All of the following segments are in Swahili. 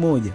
mmoja.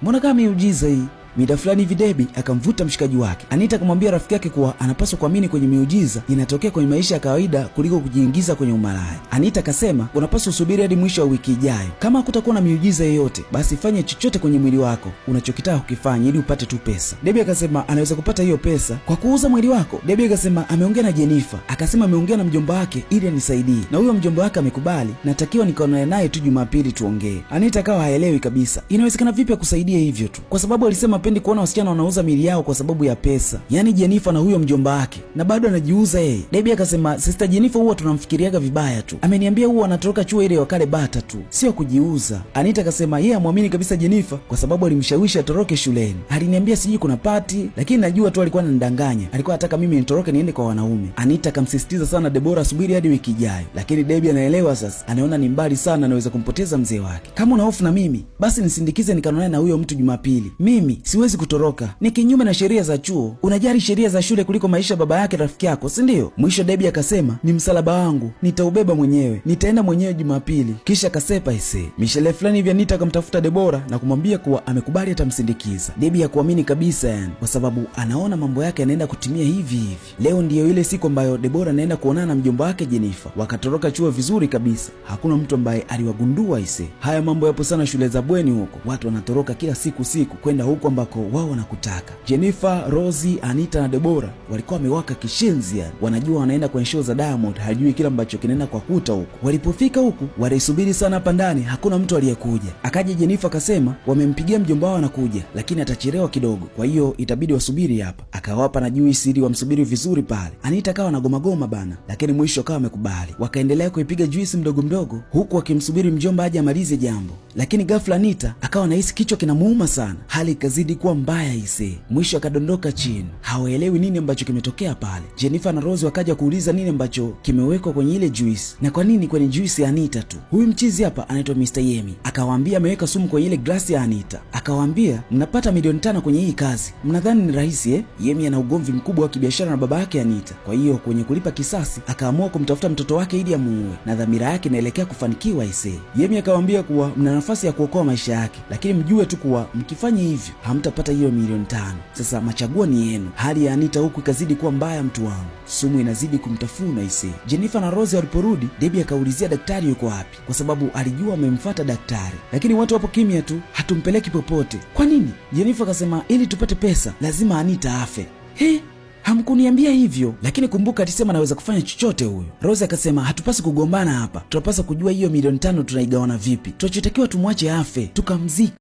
Mbona kama miujiza hii? Mida fulani hivi Debbie akamvuta mshikaji wake. Anita akamwambia rafiki yake kuwa anapaswa kuamini kwenye miujiza inatokea kwenye maisha ya kawaida kuliko kujiingiza kwenye umalaya. Anita akasema unapaswa usubiri hadi mwisho wa wiki ijayo. Kama hakutakuwa na miujiza yoyote, basi fanye chochote kwenye mwili wako unachokitaka kukifanya ili upate tu pesa. Debbie akasema anaweza kupata hiyo pesa kwa kuuza mwili wako. Debbie akasema ameongea na Jennifer, akasema ameongea na mjomba wake ili anisaidie, na huyo mjomba wake amekubali, natakiwa nikaonane naye tu Jumapili tuongee. Anita akawa haelewi kabisa, inawezekana vipi akusaidia hivyo tu, kwa sababu alisema pendi kuona wasichana wanauza miili yao kwa sababu ya pesa. Yaani Jennifer na huyo mjomba wake, na bado anajiuza yeye. Debbie akasema sister Jennifer huwa tunamfikiriaga vibaya tu, ameniambia huwa anatoroka chuo ile wakale bata tu, sio kujiuza. Anita akasema yeye amwamini kabisa Jennifer kwa sababu alimshawishi atoroke shuleni. Aliniambia sijui kuna party, lakini najua tu alikuwa ananidanganya, alikuwa anataka mimi nitoroke niende kwa wanaume. Anita akamsisitiza sana Deborah subiri hadi wiki ijayo, lakini Debbie anaelewa sasa, anaona ni mbali sana, anaweza kumpoteza mzee wake. Kama una hofu na mimi, basi nisindikize nikanonane na huyo mtu Jumapili. Mimi siwezi kutoroka, ni kinyume na sheria za chuo. Unajali sheria za shule kuliko maisha baba yake rafiki yako, si ndio? Mwisho Debbie akasema ni msalaba wangu, nitaubeba mwenyewe, nitaenda mwenyewe Jumapili. Kisha kasepa ise. Michelle fulani hivi Anita akamtafuta Deborah na kumwambia kuwa amekubali atamsindikiza. Debbie hakuamini kabisa yani, kwa sababu anaona mambo yake yanaenda kutimia hivi hivi. Leo ndiyo ile siku ambayo Deborah anaenda kuonana na mjomba wake Jennifer. Wakatoroka chuo vizuri kabisa, hakuna mtu ambaye aliwagundua ise. Haya mambo yapo sana shule za bweni huko, watu wanatoroka kila siku kwenda huko ambako wao wanakutaka. Jennifer, Rosie, Anita na Deborah walikuwa wamewaka kishenzi yani. Wanajua wanaenda kwenye show za Diamond, hajui kila ambacho kinaenda kwa kuta huko. Walipofika huku, walisubiri sana hapa ndani, hakuna mtu aliyekuja. Akaja Jennifer akasema wamempigia mjomba wao anakuja, lakini atachelewa kidogo, kwa hiyo itabidi wasubiri hapa. Akawapa na juice ili wamsubiri vizuri pale. Anita akawa na goma bana, lakini mwisho akawa amekubali. Wakaendelea kuipiga juice mdogo mdogo huku wakimsubiri mjomba aje amalize jambo. Lakini ghafla Anita akawa anahisi kichwa kinamuuma sana. Hali ikazidi kuwa mbaya ise. Mwisho akadondoka chini. Hawaelewi nini ambacho kimetokea pale. Jennifer na Rose wakaja kuuliza nini ambacho kimewekwa kwenye ile juice, na kwa nini kwenye juice ya Anita tu. Huyu mchizi hapa anaitwa Mr. Yemi. Akawaambia ameweka sumu kwenye ile glasi ya Anita. Akawaambia mnapata milioni 5 kwenye hii kazi, mnadhani ni rahisi eh? Yemi ana ugomvi mkubwa wa kibiashara na baba yake Anita, kwa hiyo kwenye kulipa kisasi akaamua kumtafuta mtoto wake ili amuue, na dhamira yake inaelekea kufanikiwa ise. Yemi akawaambia kuwa mna nafasi ya kuokoa maisha yake, lakini mjue tu kuwa mkifanya hivyo hamtapata hiyo milioni 5. Sasa machaguo ni yenu. Hali ya Anita huku ikazidi kuwa mbaya mtu wangu. Sumu inazidi kumtafuna ise. Jennifer na Rose waliporudi, Debbie akaulizia daktari yuko wapi, kwa sababu alijua amemfuata daktari, lakini watu wapo kimya tu, hatumpeleki popote. Kwa nini? Jennifer akasema ili tupate pesa lazima Anita afe. Hamkuniambia hivyo. Lakini kumbuka alisema anaweza kufanya chochote huyo. Rose akasema hatupasi kugombana hapa, tunapaswa kujua hiyo milioni 5 tunaigawana vipi. Tunachotakiwa tumwache afe tukamzika.